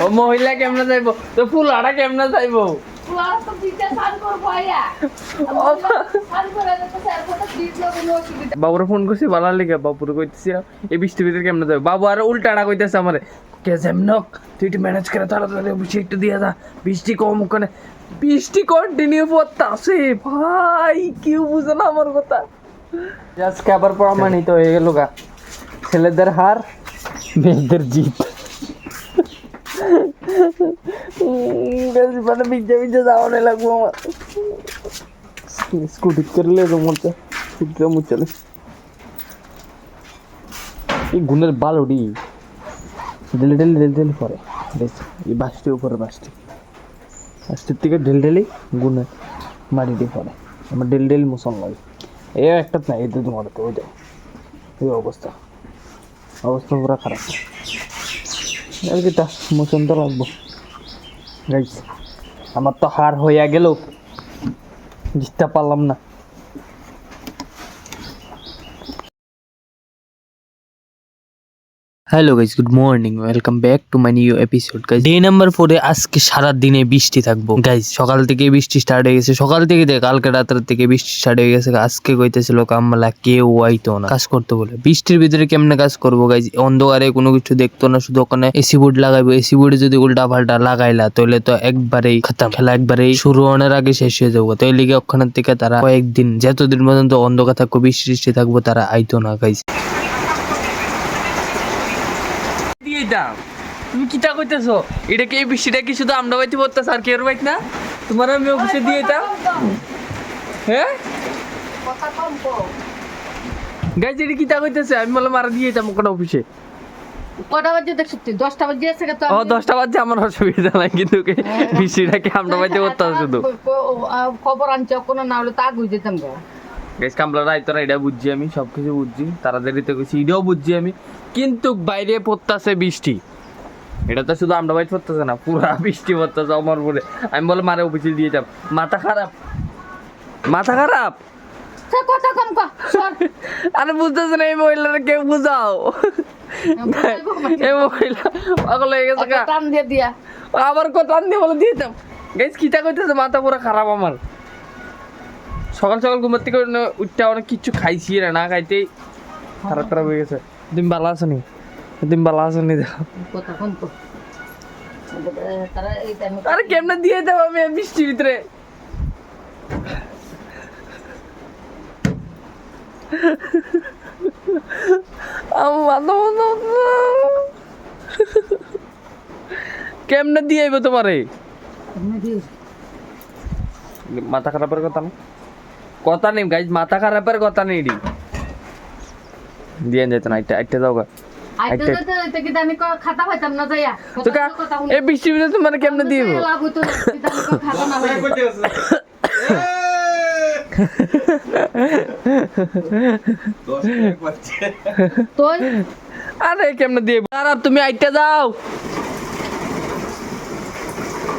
ও মহিলা কেমনে যাইবো তো ফুল আড়া কেমনে যাইবো বাবুরে ফোন করছি বলার লিগে বাবুরে কইতেছি এই বৃষ্টির ভিতরে কেমনে যাবে বাবু আর উল্টাটা কইতেছে আমারে কে যেমনক তুই একটু ম্যানেজ করে তাড়াতাড়ি বৃষ্টি একটু দিয়ে যা বৃষ্টি কম ওখানে বৃষ্টি কন্টিনিউ পড়তাছে ভাই কেউ বুঝে না আমার কথা আজকে আবার প্রমাণিত হয়ে গেল গা ছেলেদের হার মেয়েদের জিত মানে ভিজে ভিজে যাওয়ানো লাগবো আমার স্কুটি করলে মরতে স্কুটিটা মুচালে এই গুণের বাল উঠি ঢেলে ঢেলে ঢেলে ঢেলে পরে এই বাসটির উপরে বাসটির থেকে ঢেল ঢেলে গুণে মাটিতে পড়ে আমার ঢেল ঢেল মোশন লাগে এই একটা না এই দুধ মরতে ওই যাও এই অবস্থা পুরো খারাপ আর কিটা মোশন তো লাগবো গাইস আমার তো হার হইয়া গেল জিততে পারলাম না hello guys good morning welcome back to my new episode guys day number 4 এ আজকে সারা দিনে বৃষ্টি থাকবো গাইস সকাল থেকে বৃষ্টি স্টার্ট হয়ে গেছে সকাল থেকে কালকে রাতের থেকে বৃষ্টি স্টার্ট হয়ে গেছে আজকে কইতেছিল কামলা কেউ আইতো না কাজ করতে বলে বৃষ্টির ভিতরে কেমনে কাজ করবো গাইস অন্ধকারে কোনো কিছু দেখতো না শুধু ওখানে এসি বোর্ড লাগাইবো এসি বোর্ডে যদি উল্টা পাল্টা লাগাইলা তাহলে তো একবারেই খতম খেলা একবারেই শুরু হওয়ার আগে শেষ হয়ে যাবো তাই লিগে ওখানের থেকে তারা কয়েকদিন যতদিন পর্যন্ত অন্ধকার থাকবো বৃষ্টি থাকবো তারা আইতো না গাইস তুমি কিটা কইতেছো এটা কি এই বৃষ্টিটা কি শুধু আমরা বাইতে পড়তেছ আর কেউ বাইত না তোমার আমি অফিসে দিয়ে দিতাম হ্যাঁ কথা কম কো গাইজ এটা কিটা কইতেছে আমি বলে মারা দিয়ে দিতাম কোন অফিসে কটা বাজে দেখছিস তুই 10টা বাজে আছে তো ও 10টা বাজে আমার অসুবিধা নাই কিন্তু বৃষ্টিটা কি আমরা বাইতে পড়তেছ শুধু খবর আনছ কোন না হলে তা বুঝ যেতাম গা গাইজ কামলা রাইতরা এটা বুঝছি আমি সবকিছু বুঝছি তাড়াতাড়িতে কইছি এটাও বুঝছি আমি কিন্তু বাইরে পড়তেছে বৃষ্টি এটা তো শুধু আমরা বাইরে পড়তেছে না পুরা বৃষ্টি পড়তেছে আমার উপরে আমি বলে মারে অফিসে দিয়ে যাব মাথা খারাপ কথা কম কর আরে বুঝতেছে না এই মহিলারা কেউ বুঝাও এই মহিলা পাগল হয়ে গেছে টান দিয়ে দিয়া আবার টান দিয়ে বলে দিয়ে দাম গাইজ কিটা কইতেছে মাথা পুরো খারাপ আমার সকাল ঘুমার থেকে উঠতে অনেক কিছু খাইছি না খাইতেই খারাপ হয়ে গেছে তুমি ভালো আছো নি দেখো আরে কেমনে দিয়ে দেবো আমি বৃষ্টির ভিতরে কেমনে দিয়ে আইবো তোমারে মাথা খারাপের কথা নেই গাইজ মাথা খারাপের কথা নেই দিয়ে যেত না একটা যাও গা এই বৃষ্টির ভিতরে তোমার কেমনে দিব আরে কেমনে দিয়ে আর তুমি আইটা যাও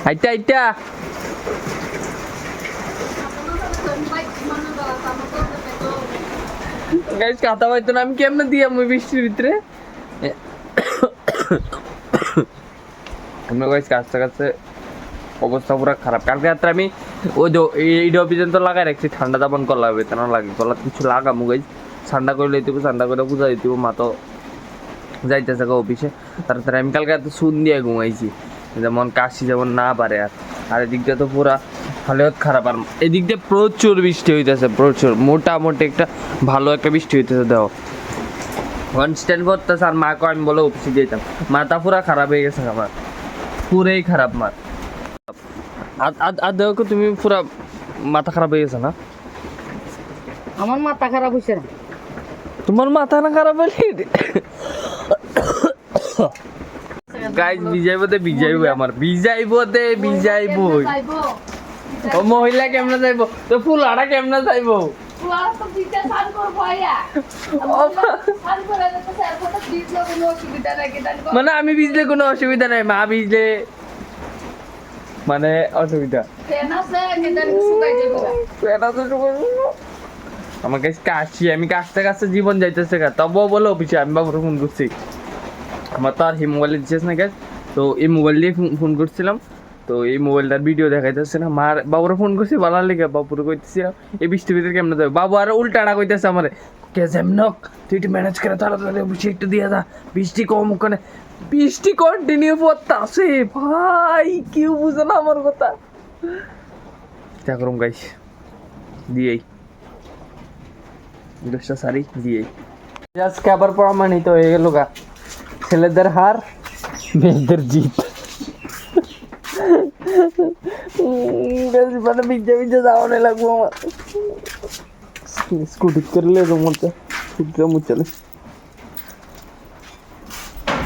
আইটা গাইজ কথা পাইতো না আমি কেমনে দিয়ে আমি বৃষ্টির ভিতরে আমরা গাইজ কাছে অবস্থা পুরো খারাপ কালকে রাত্রে আমি ওই এই পর্যন্ত লাগাই রাখছি ঠান্ডা দাবন কলা হবে তা না লাগে কলা কিছু লাগামু গাইজ ঠান্ডা করে লইতে ঠান্ডা করে বুঝা দিতে মা তো যাইতেছে গো অফিসে তাড়াতাড়ি আমি কালকে এত শুন দিয়ে ঘুমাইছি যেমন কাশি যেমন না পারে আর এদিক দিয়ে তো পুরা হালত খারাপ আর এদিক দিয়ে প্রচুর বৃষ্টি হইতেছে প্রচুর মোটামুটি একটা ভালো একটা বৃষ্টি হইতেছে দেখো কনস্ট্যান্ট করতেছে আর মাকে আমি বলে অফিসে দিতাম মাথা পুরা খারাপ হয়ে গেছে আমার পুরাই খারাপ মার আর দেখো তুমি পুরা মাথা খারাপ হয়ে গেছে না আমার মাথা খারাপ হইছে না তোমার মাথা না খারাপ হইলে গাইজ ভিজাইবো আমার ভিজাইবো ও মহিলা কেমনে যাইবো তো ফুল আড়া কেমনে যাইবো মানে আমি ভিজলে কোনো অসুবিধা নাই মা ভিজলে মানে অসুবিধা আমার কাছে কাশি আমি কাছতে জীবন যাইতেছে তবুও বলো অফিসে আমি বাবুর ফোন করছি আমার তো আর মোবাইলে দিচ্ছিস না গ্যাস তো এই মোবাইল দিয়ে ফোন করছিলাম, তো এই মোবাইলটার ভিডিও দেখাইতেছে না, মার বাবুরা ফোন করছি বালার লেগে, বাবুরে কইতেছিলাম এই বৃষ্টির ভিতরে কেমনে যাবে, বাবু আর উল্টাটা কইতেছে আমারে, কে যেমনক তুই একটু ম্যানেজ করে তাড়াতাড়ি বৃষ্টি একটু দিয়ে যা, বৃষ্টি কম ওখানে, বৃষ্টি কন্টিনিউ পড়তে আসে ভাই, কেউ বুঝে না আমার কথা। যা করুম গাইস, দিয়েই দশটা শাড়ি দিয়েই আজকে আবার প্রমাণিত হয়ে গেল গা, ছেলেদের হার মেয়েদের জিত। মানে ভিজে ভিজে যাওয়ানো লাগবো আমার, স্কুটি করলে মরতে শুদ্ধ মুচলে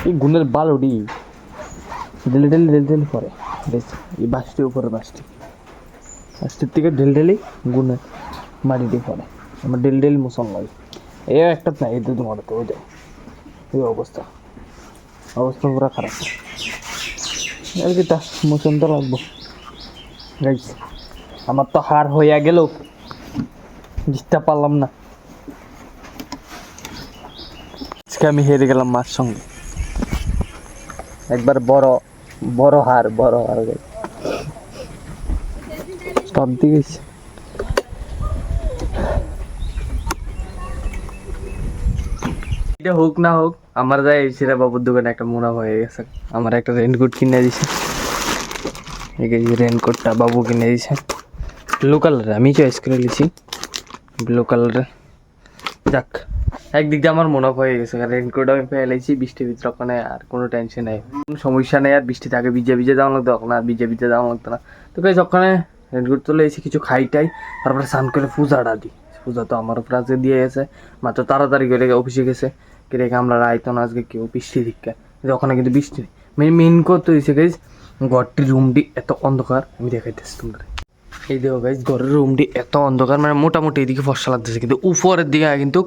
এই গুণের বাল উঠি ঢেলে ঢেলে ঢেলে ঢেলে পরে এই বাসটির উপরে বাসটির থেকে ঢেল ঢেলে গুণের মাটিতে পড়ে, আমার ঢেল ঢেল মোশন লাগে। এই একটা না এই দুধ মারতে ওই যায়, এই অবস্থা পুরো খারাপ। আর কি তা মোশন তো লাগবো গাইস, আমার তো হার হইয়া গেল, জিততে পারলাম না আজকে, আমি হেরে গেলাম মার সঙ্গে, একবার বড় বড় হার গাইস, সব দিকে এটা হোক না হোক আমার যাই সেরা বাবুর দোকানে একটা মুনাফা হয়ে গেছে, আমার একটা রেনকোট কিনে দিছে, এই রেনকোটটা বাবু কিনে দিছে ব্লু কালারের, আমি চয়েস করে নিয়েছি ব্লু কালারের। যাক একদিক দিয়ে আমার মুনাফা হয়ে গেছে, রেনকোট আমি পেয়ে লাইছি, বৃষ্টির ভিতরে ওখানে আর কোনো টেনশন নেই, কোনো সমস্যা নেই, আর বৃষ্টিতে আগে ভিজে ভিজে যাওয়া লাগতো, ওখানে আর ভিজে ভিজে যাওয়া লাগতো না। তো গাইস ওখানে রেনকোট তুলে এসে কিছু খাইটাই, তারপরে স্নান করে পূজাটা দিই, পূজা তো আমার উপর আজকে দিয়ে গেছে, মাত্র তাড়াতাড়ি করে অফিসে গেছে, কিরে আমরা আইতো না আজকে কেউ, বৃষ্টি দিকটা ওখানে কিন্তু বৃষ্টি নেই। মেন করতে হয়েছে গাইজ ঘরটির রুমটি এত অন্ধকার, আমি দেখাইতেছি তোমরা, এই দেখো গাইজ ঘরের রুমটি এত অন্ধকার, মানে মোটামুটি এদিকে ফর্সা লাগতেছে, কিন্তু উপরের দিকে কিন্তু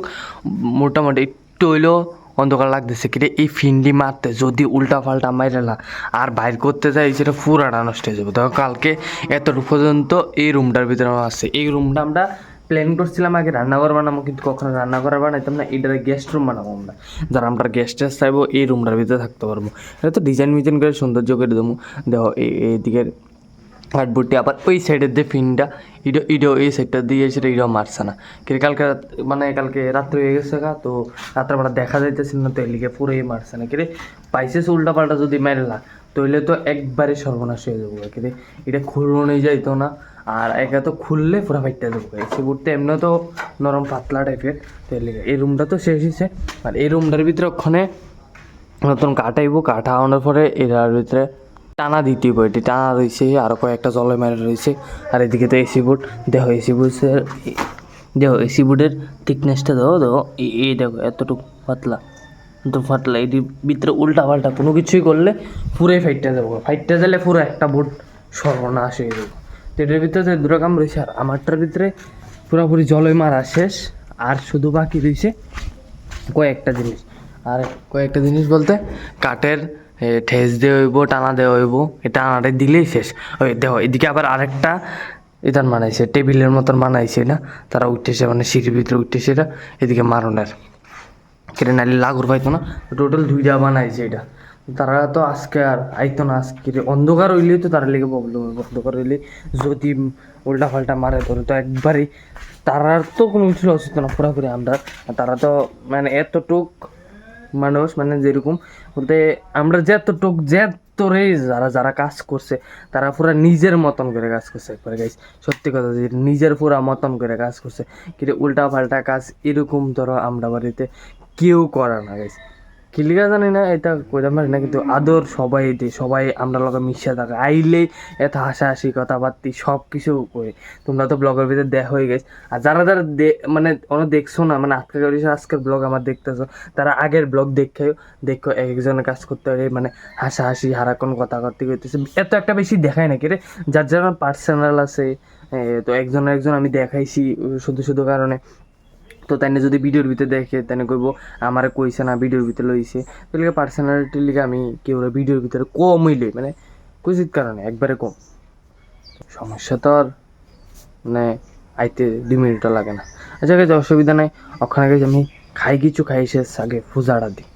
মোটামুটি একটু হইলেও অন্ধকার লাগতেছে। কিন্তু এই ফিন্ডি মারতে যদি উল্টা পাল্টা মাইরেলা আর বাইর করতে যাই, সেটা পুরাটা নষ্ট হয়ে যাবে। দেখো কালকে এতটুকু পর্যন্ত এই রুমটার ভিতরে আছে, এই রুমটা আমরা প্ল্যান করছিলাম আগে রান্নাঘর বানাবো, কিন্তু কখনো রান্নাঘর বানাইতাম না, এটার গেস্ট রুম বানাবো আমরা, যারা আমরা গেস্ট টেস্ট চাইবো এই রুমটার ভিতরে থাকতে পারবো, এটা তো ডিজাইন মিজাইন করে সৌন্দর্য করে দেবো। দেখো এইদিকের কাঠবোর্ডটি আবার ওই সাইডের যে ফিনটা ইডো এই সাইডটা দিয়ে সেটা ইডো মারছে না, কিন্তু কালকে রাত্রে হয়ে গেছে গা, তো রাত্রেবেলা দেখা যাইতেছিল না, তো এলিকে পুরোই মারছে না, কিন্তু পাইসেস উল্টা পাল্টা যদি মারলা তাহলে তো একবারে সর্বনাশ হয়ে যাবো, কিন্তু এটা খুলনো নিয়ে যাইতো না, আর একা তো খুললে পুরো ফাইটটা দেবো। এসে ঘুরতে এমনি তো নরম পাতলা টাইপের, তো এই রুমটা তো শেষ হয়েছে, আর এই রুমটার ভিতরে ওখানে নতুন কাটাইবো, কাটা আনার পরে এটার ভিতরে টানা দিতে হইব, এটি টানা রয়েছে, আরও কয়েকটা জলের মেরে রয়েছে, আর এদিকে তো এসি বোর্ড, দেখো এসি বোর্ডের থিকনেসটা দেখো এই দেখো এতটুকু পাতলা, তো ফাটলা, এটির ভিতরে উল্টা পাল্টা কোনো কিছুই করলে পুরোই ফাইটটা যাবো, ফাইটটা গেলে পুরো একটা বোর্ড সর্বনাশ হয়ে যাবো। তো এটার ভিতরে দুটো কাম রয়েছে, আর আমারটার ভিতরে পুরোপুরি জলে মারা শেষ, আর শুধু বাকি রয়েছে কয়েকটা জিনিস বলতে কাঠের ঠেস দিয়ে হইব, টানা দেওয়া হইব, এটা টানাটা দিলেই শেষ। ওই দেখো এদিকে আবার আরেকটা এটার বানাইছে, টেবিলের মতন বানাইছে না, তারা উঠতেছে মানে সিঁড়ির ভিতরে উঠতেছে, এটা এদিকে মারনের কেটে নাইলে লাগুর পাইতো না, টোটাল 2টা বানাইছে এটা। তারা তো আজকে আর আইতো না, আজকে অন্ধকার হইলেই তো তারা লেগে প্রবলেম হবে, অন্ধকার হইলে যদি উল্টা পাল্টা মারে ধরে তো একবারই, তারার তো কোনো কিছু অসুস্থ না, পুরাপুরি আমরা, তারা তো মানে এতটুক মানুষ, মানে যেরকম বলতে আমরা যেতরে যারা কাজ করছে তারা পুরা নিজের মতন করে কাজ করছে, একবারে গাইস সত্যি কথা যে নিজের পুরা মতন করে কাজ করছে, কিন্তু উল্টা পাল্টা কাজ এরকম ধরো আমরা বাড়িতে কেউ করে না গাইস, কিলিকা জানি না এটা কইতাম পারি না, কিন্তু আদর সবাই আমরা লগে মিশে থাকে, আইলেই এত হাসাহাসি কথাবার্তি সব কিছু করি, তোমরা তো ব্লগের ভিতরে দেখা হয়ে গেছে, আর যারা মানে অনেক দেখছো না, মানে আজকের ব্লগ আমার দেখতেছো, তারা আগের ব্লগ দেখো একজনের কাজ করতে হবে, মানে হাসাহাসি হারাক্ষণ কথা করতেছে, এত একটা বেশি দেখায় না, রে যার যারা পার্সোনাল আছে, তো একজন আমি দেখাইছি শুধু কারণে, তো তাই যদি ভিডিওর ভিতরে দেখে তাই কইব আমার কইছে না ভিডিওর ভিতরে লইছে, তাহলে পার্সোনালিটির লিগে আমি কেউ ভিডিওর ভিতরে কম হইলে মানে কইছিত কারণে একবারে কম, সমস্যা তো আর মানে আইতে 2 মিনিটও লাগে না। আচ্ছা গেছে অসুবিধা নাই, ওখানে গেছে আমি খাই শেষ আগে পূজাটা দিই।